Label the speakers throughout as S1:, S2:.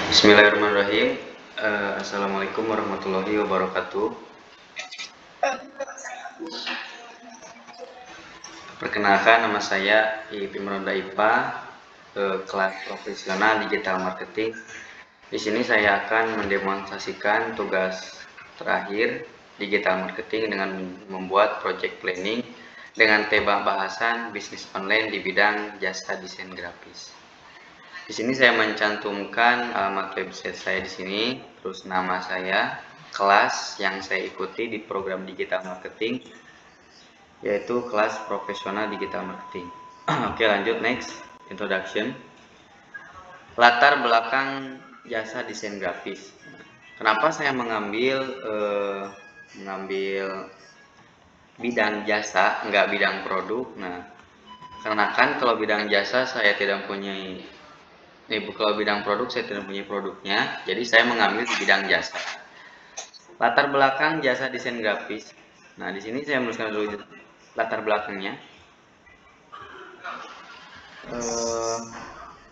S1: Bismillahirrahmanirrahim. Assalamualaikum warahmatullahi wabarakatuh. Perkenalkan, nama saya Ipim Ronda IPA, kelas profesional digital marketing. Di sini saya akan mendemonstrasikan tugas terakhir digital marketing dengan membuat project planning dengan tema bahasan bisnis online di bidang jasa desain grafis. Di sini saya mencantumkan alamat website saya di sini, terus nama saya, kelas yang saya ikuti di program digital marketing, yaitu kelas profesional digital marketing. Oke, lanjut, next, introduction. Latar belakang jasa desain grafis. Kenapa saya mengambil bidang jasa, enggak bidang produk? Nah, karena kan kalau bidang jasa saya tidak punya. Kalau bidang produk saya tidak punya produknya, jadi saya mengambil di bidang jasa. Latar belakang jasa desain grafis. Nah, di sini saya menuliskan dulu latar belakangnya.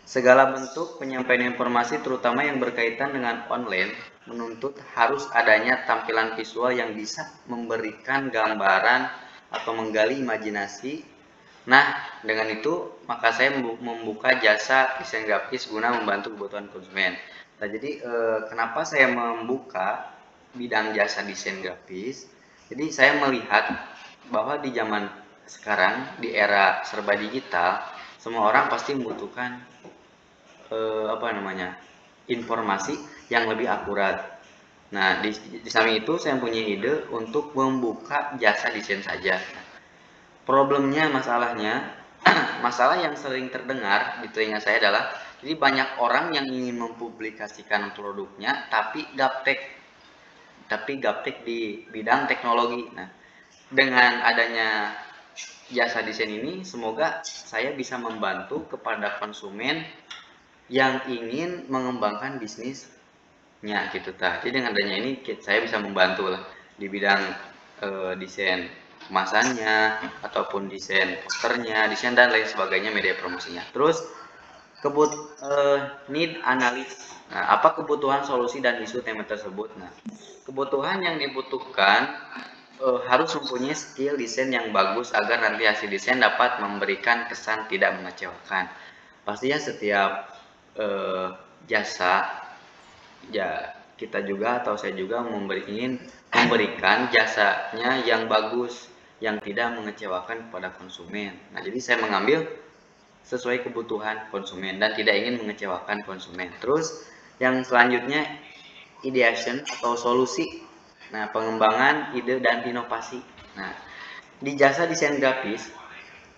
S1: Segala bentuk penyampaian informasi, terutama yang berkaitan dengan online, menuntut harus adanya tampilan visual yang bisa memberikan gambaran atau menggali imajinasi. Nah, dengan itu maka saya membuka jasa desain grafis guna membantu kebutuhan konsumen. Nah, jadi kenapa saya membuka bidang jasa desain grafis? Jadi saya melihat bahwa di zaman sekarang, di era serba digital, semua orang pasti membutuhkan informasi yang lebih akurat. Nah, di samping itu saya punya ide untuk membuka jasa desain saja. Problemnya, masalah yang sering terdengar di telinga saya adalah, jadi banyak orang yang ingin mempublikasikan produknya tapi gaptek di bidang teknologi. Nah, dengan adanya jasa desain ini, semoga saya bisa membantu kepada konsumen yang ingin mengembangkan bisnisnya gitu. Jadi dengan adanya ini saya bisa membantu lah di bidang desain kemasannya ataupun desain posternya, desain dan lain sebagainya, media promosinya. Terus need analis. Nah, apa kebutuhan, solusi dan isu tema tersebut? Nah, kebutuhan yang dibutuhkan harus mempunyai skill desain yang bagus agar nanti hasil desain dapat memberikan kesan tidak mengecewakan. Pastinya setiap jasa, ya kita juga atau saya juga ingin memberikan jasanya yang bagus, yang tidak mengecewakan kepada konsumen. Nah, jadi saya mengambil sesuai kebutuhan konsumen dan tidak ingin mengecewakan konsumen. Terus yang selanjutnya, ideation atau solusi. Nah, pengembangan ide dan inovasi. Nah, di jasa desain grafis,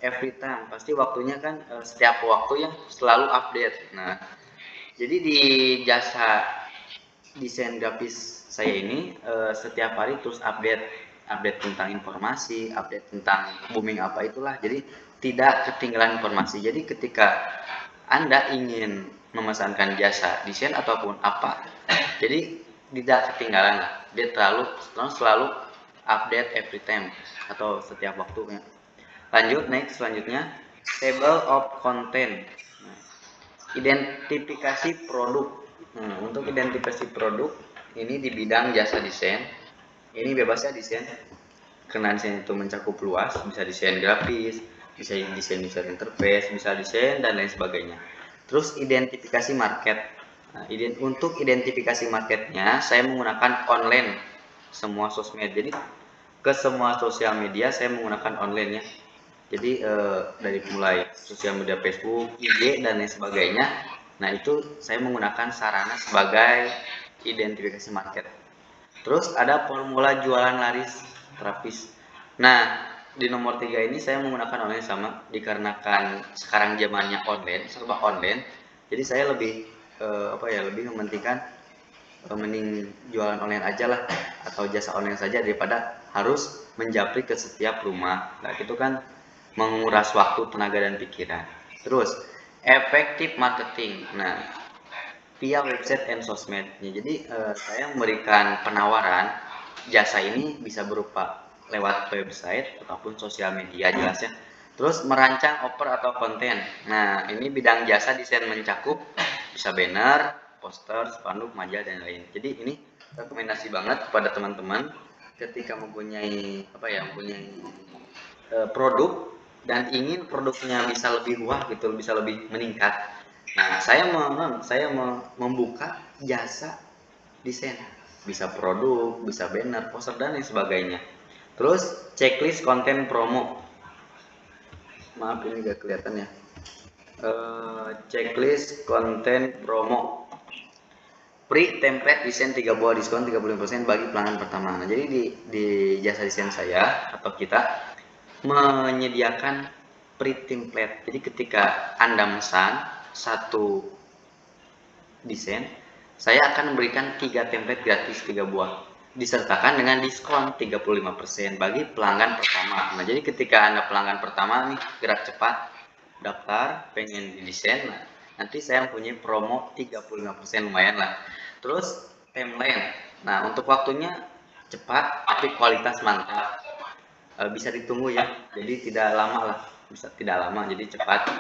S1: every time, pasti waktunya kan setiap waktu yang selalu update. Nah, jadi di jasa desain grafis saya ini setiap hari terus update tentang informasi, update tentang booming apa itulah. Jadi tidak ketinggalan informasi. Jadi ketika Anda ingin memesankan jasa desain ataupun apa, jadi tidak ketinggalan lah. Dia selalu update every time atau setiap waktunya. Lanjut, next, selanjutnya table of content. Identifikasi produk. Untuk identifikasi produk ini di bidang jasa desain, ini bebasnya desain, karena desain itu mencakup luas, bisa desain grafis, bisa desain user interface, bisa desain dan lain sebagainya. Terus identifikasi market. Nah, untuk identifikasi marketnya saya menggunakan online, semua sosmed. Jadi ke semua sosial media saya menggunakan online ya. Jadi dari mulai sosial media Facebook, IG dan lain sebagainya. Nah, itu saya menggunakan sarana sebagai identifikasi market. Terus ada formula jualan laris terapis. Nah, di nomor 3 ini saya menggunakan online sama, dikarenakan sekarang zamannya online, serba online. Jadi saya lebih lebih mementingkan mending jualan online aja lah atau jasa online saja daripada harus menjapri ke setiap rumah. Nah, itu kan menguras waktu, tenaga dan pikiran. Terus efektif marketing. Nah, via website and sosmed. Jadi saya memberikan penawaran jasa ini bisa berupa lewat website ataupun sosial media jelasnya. Terus merancang offer atau konten. Nah, ini bidang jasa desain mencakup bisa banner, poster, spanduk, majalah dan lain. Jadi ini rekomendasi banget kepada teman-teman ketika mempunyai produk dan ingin produknya bisa lebih wah gitu, bisa lebih meningkat. Nah, saya membuka jasa desain, bisa produk, bisa banner, poster dan lain sebagainya. Terus checklist konten promo. Maaf ini gak kelihatan ya. Checklist konten promo. Free template desain 3 buah diskon 35% bagi pelanggan pertama. Nah, jadi di jasa desain saya atau kita menyediakan free template. Jadi ketika Anda memesan satu desain, saya akan memberikan 3 template gratis 3 buah disertakan dengan diskon 35% bagi pelanggan pertama. Nah, jadi ketika Anda pelanggan pertama nih, gerak cepat daftar pengen desain, nah, nanti saya mempunyai promo 35%, lumayan lah. Terus timeline. Nah, untuk waktunya cepat tapi kualitas mantap. Bisa ditunggu ya. Jadi tidak lama lah. Bisa tidak lama, jadi cepat,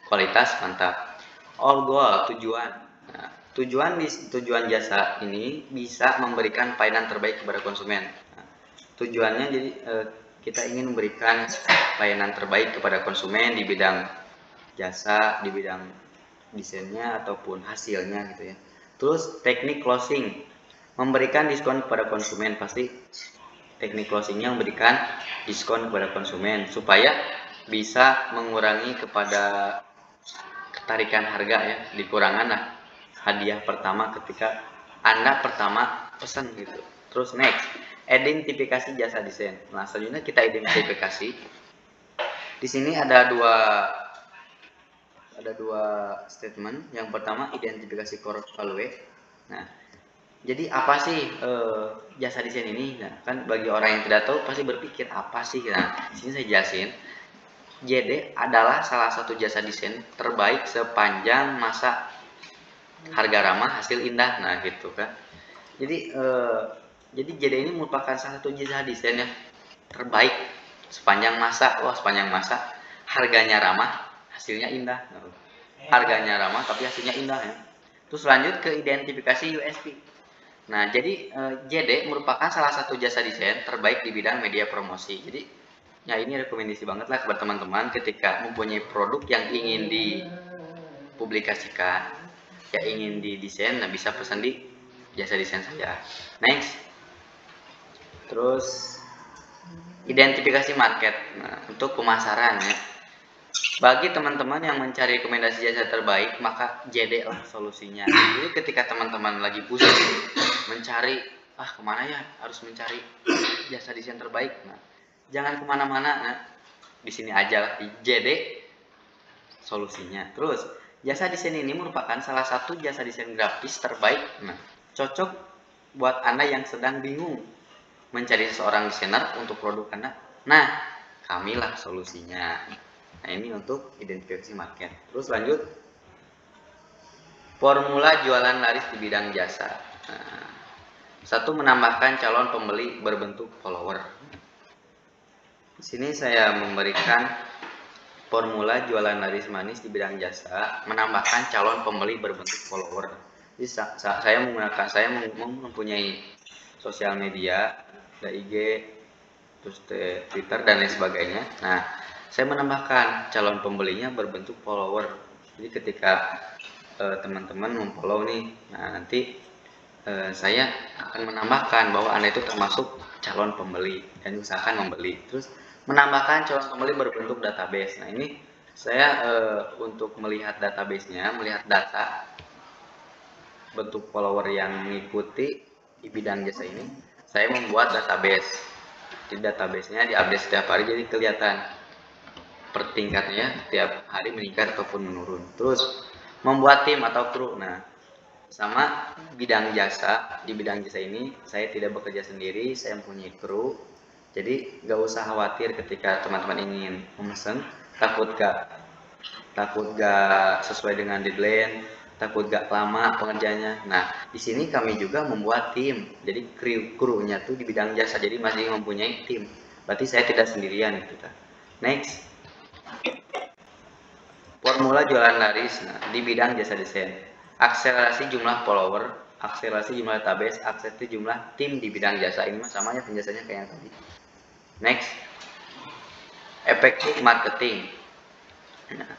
S1: kualitas mantap. All goal, tujuan. Nah, tujuan jasa ini bisa memberikan pelayanan terbaik kepada konsumen. Nah, tujuannya jadi kita ingin memberikan pelayanan terbaik kepada konsumen di bidang jasa, di bidang desainnya ataupun hasilnya gitu ya. Terus teknik closing, memberikan diskon kepada konsumen. Pasti teknik closingnya memberikan diskon kepada konsumen supaya bisa mengurangi kepada ketarikan harga ya, dikurangan lah hadiah pertama ketika Anda pertama pesan gitu. Terus next, identifikasi jasa desain. Nah, selanjutnya kita identifikasi. Di sini ada dua statement. Yang pertama identifikasi core value. Nah, jadi apa sih jasa desain ini? Nah, kan bagi orang yang tidak tahu pasti berpikir apa sih? Nah, di sini saya jelasin. JD adalah salah satu jasa desain terbaik sepanjang masa, harga ramah, hasil indah. Nah, gitu kan. Jadi JD ini merupakan salah satu jasa desain yang terbaik sepanjang masa. Wah, sepanjang masa, harganya ramah, hasilnya indah. Harganya ramah tapi hasilnya indah ya. Terus lanjut ke identifikasi USP. Nah, jadi JD merupakan salah satu jasa desain terbaik di bidang media promosi. Jadi ya ini rekomendasi banget lah buat teman-teman ketika mempunyai produk yang ingin dipublikasikan, yang ingin didesain, nah bisa pesan di jasa desain saya. Next. Terus identifikasi market. Nah, untuk pemasaran ya. Bagi teman-teman yang mencari rekomendasi jasa terbaik, maka JD lah solusinya. Jadi ketika teman-teman lagi pusing mencari, kemana ya, harus mencari jasa desain terbaik. Nah, jangan kemana-mana, nah, di sini aja lah, di JD solusinya. Terus jasa desain ini merupakan salah satu jasa desain grafis terbaik. Nah, cocok buat Anda yang sedang bingung mencari seorang desainer untuk produk Anda. Nah, kamilah solusinya. Nah, ini untuk identifikasi market. Terus lanjut, formula jualan laris di bidang jasa. Nah, satu, menambahkan calon pembeli berbentuk follower. Di sini saya memberikan formula jualan laris manis di bidang jasa, menambahkan calon pembeli berbentuk follower. Jadi saya mempunyai sosial media, ada IG, terus Twitter dan lain sebagainya. Nah, saya menambahkan calon pembelinya berbentuk follower. Jadi ketika teman-teman memfollow nih, nah nanti saya akan menambahkan bahwa Anda itu termasuk calon pembeli dan usahakan membeli. Terus menambahkan calon pembeli berbentuk database. Nah, ini saya untuk melihat database-nya, melihat data bentuk follower yang mengikuti di bidang jasa ini, saya membuat database. Di database-nya diupdate setiap hari, jadi kelihatan per tingkatnya tiap hari meningkat ataupun menurun. Terus membuat tim atau kru. Nah, sama bidang jasa, di bidang jasa ini saya tidak bekerja sendiri, saya mempunyai kru. Jadi gak usah khawatir ketika teman-teman ingin memesan, takut gak sesuai dengan deadline, takut gak lama pengerjanya. Nah, di sini kami juga membuat tim. Jadi krunya tuh di bidang jasa, jadi masih mempunyai tim. Berarti saya tidak sendirian gitu. Next, formula jualan laris. Nah, di bidang jasa desain. akselerasi jumlah follower, akselerasi jumlah database, akselerasi jumlah tim di bidang jasa. Ini mah sama ya penjelasannya kayak yang tadi. Next, efektif marketing. Nah,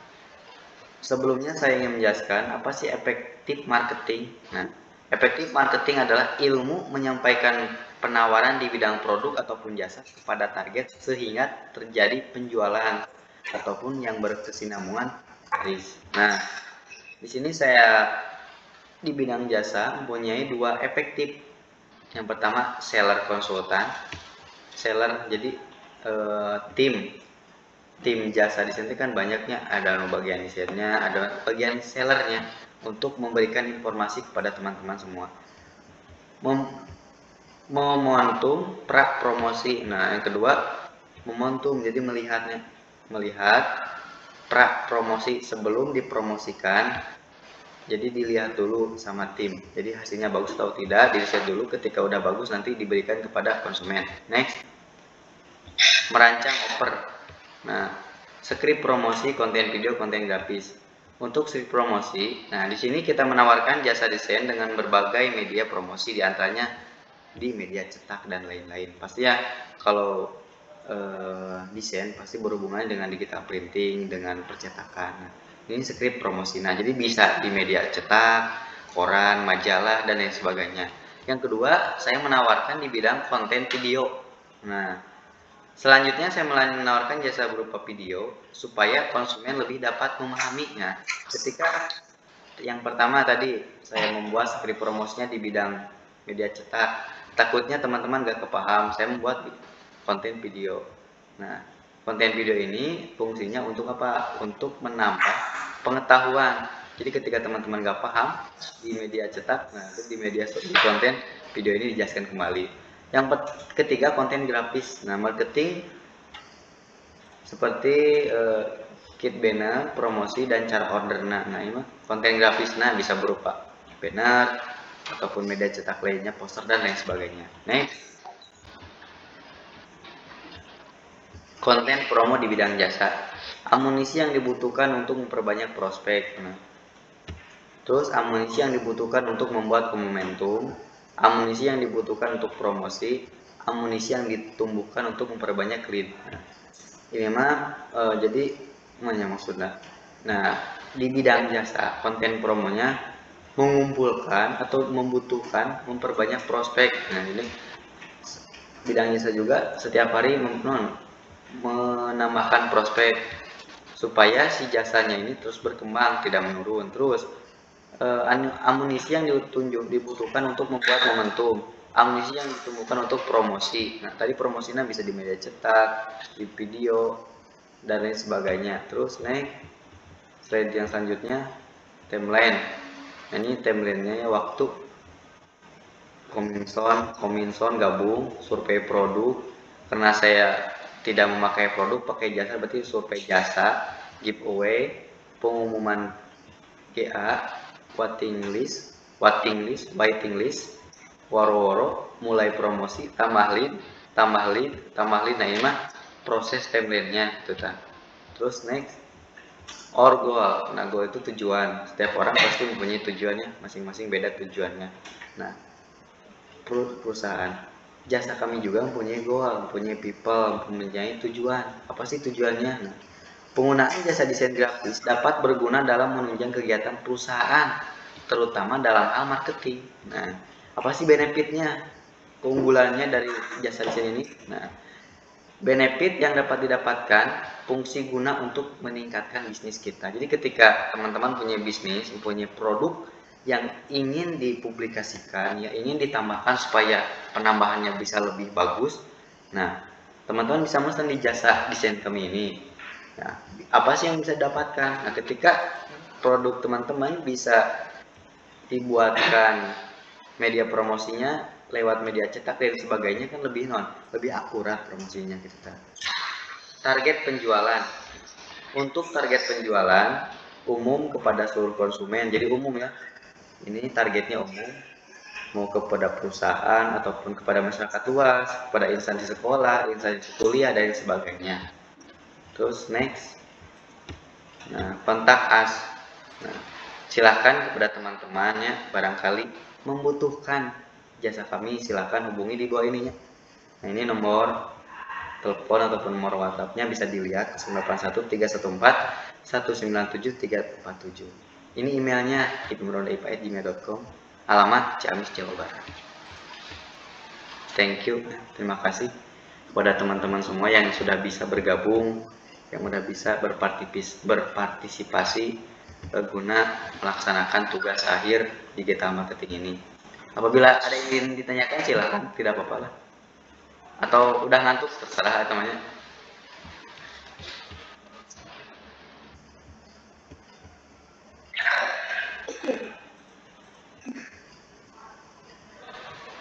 S1: sebelumnya saya ingin menjelaskan apa sih efektif marketing. Nah, efektif marketing adalah ilmu menyampaikan penawaran di bidang produk ataupun jasa kepada target sehingga terjadi penjualan ataupun yang berkesinambungan laris. Nah, di sini saya di bidang jasa mempunyai dua efektif. Yang pertama seller konsultan. Seller jadi tim jasa di sini kan banyaknya, ada bagian desainnya, ada bagian sellernya untuk memberikan informasi kepada teman-teman semua. Momentum pra promosi. Nah, yang kedua momentum, jadi melihat pra promosi sebelum dipromosikan. Jadi dilihat dulu sama tim. Jadi hasilnya bagus atau tidak, dilihat dulu. Ketika udah bagus nanti diberikan kepada konsumen. Next, merancang offer. Nah, skrip promosi, konten video, konten grafis. Untuk skrip promosi, nah di sini kita menawarkan jasa desain dengan berbagai media promosi, diantaranya di media cetak dan lain-lain. Pasti ya kalau desain pasti berhubungan dengan digital printing, dengan percetakan. Nah, ini skrip promosi. Nah, jadi bisa di media cetak, koran, majalah, dan lain sebagainya. Yang kedua, saya menawarkan di bidang konten video. Nah, selanjutnya saya menawarkan jasa berupa video supaya konsumen lebih dapat memahaminya. Ketika yang pertama tadi saya membuat skrip promosinya di bidang media cetak, takutnya teman-teman gak kepaham, saya membuat konten video. Nah, konten video ini fungsinya untuk apa? Untuk menambah pengetahuan. Jadi ketika teman-teman gak paham di media cetak, nah terus di konten video ini dijelaskan kembali. Yang ketiga, konten grafis. Nah, marketing seperti kit banner, promosi, dan cara order. Nah, ini mah konten grafis. Nah, bisa berupa banner ataupun media cetak lainnya, poster dan lain sebagainya. Next, konten promo di bidang jasa. Amunisi yang dibutuhkan untuk memperbanyak prospek. Nah, terus amunisi yang dibutuhkan untuk membuat momentum, amunisi yang dibutuhkan untuk promosi, amunisi yang ditumbuhkan untuk memperbanyak lead. Nah, ini mah jadi mana maksudnya? Nah, di bidang jasa konten promonya mengumpulkan atau membutuhkan memperbanyak prospek. Nah, ini bidang jasa juga setiap hari menambahkan prospek supaya si jasanya ini terus berkembang, tidak menurun. Terus amunisi yang dibutuhkan untuk membuat momentum, amunisi yang ditumbuhkan untuk promosi. Nah, tadi promosinya bisa di media cetak, di video, dan lain sebagainya. Terus next, slide yang selanjutnya, timeline. Nah, ini timelinenya ya, waktu Kominson gabung, survei produk. Karena saya tidak memakai produk, pakai jasa, berarti survei jasa, giveaway, pengumuman GA, waiting list, waiting list, waro-waro, mulai promosi, tambah lead. Nah, ini mah proses timelinenya itu kan. Terus next, goal. Nah, goal itu tujuan. Setiap orang pasti mempunyai tujuannya, masing-masing beda tujuannya. Nah, perusahaan jasa kami juga mempunyai goal, mempunyai people, mempunyai tujuan. Apa sih tujuannya? Nah, penggunaan jasa desain grafis dapat berguna dalam menunjang kegiatan perusahaan, terutama dalam hal marketing. Nah, apa sih benefitnya? Keunggulannya dari jasa desain ini? Nah, benefit yang dapat didapatkan, fungsi guna untuk meningkatkan bisnis kita. Jadi ketika teman-teman punya bisnis, punya produk yang ingin dipublikasikan, ya ingin ditambahkan supaya penambahannya bisa lebih bagus. Nah, teman-teman bisa pesan di jasa desain kami ini. Nah, apa sih yang bisa didapatkan? Nah, ketika produk teman-teman bisa dibuatkan media promosinya lewat media cetak dan sebagainya, kan lebih akurat promosinya kita. Target penjualan. Untuk target penjualan umum kepada seluruh konsumen, jadi umum ya. Ini targetnya umum, mau kepada perusahaan ataupun kepada masyarakat luas, kepada instansi sekolah, instansi kuliah dan sebagainya. Terus next, nah, kontak us. Nah, Silahkan kepada teman-temannya barangkali membutuhkan jasa kami, silahkan hubungi di bawah ininya. Nah, ini nomor telepon ataupun nomor WhatsApp-nya bisa dilihat 081314197347. Ini emailnya imrondaipa@gmail.com, alamat Ciamis, Jawa Barat. Thank you, terima kasih kepada teman-teman semua yang sudah bisa bergabung, yang sudah bisa berpartisipasi guna melaksanakan tugas akhir digital marketing ini. Apabila ada yang ingin ditanyakan silakan, tidak apa-apa lah. Atau udah ngantuk terserah temannya.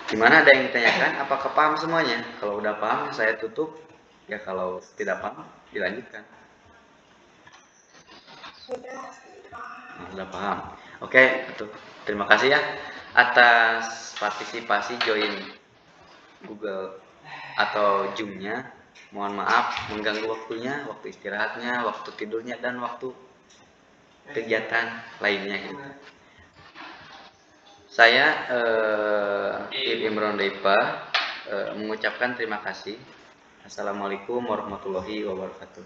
S1: Gimana, ada yang ditanyakan? Apakah paham semuanya? Kalau udah paham saya tutup. Ya kalau tidak paham dilanjutkan. Sudah paham. Oke, betul. Terima kasih ya atas partisipasi join Google atau Zoom-nya. Mohon maaf mengganggu waktunya, waktu istirahatnya, waktu tidurnya, dan waktu kegiatan lainnya gitu. Saya Imron Daipa mengucapkan terima kasih. Assalamualaikum warahmatullahi wabarakatuh.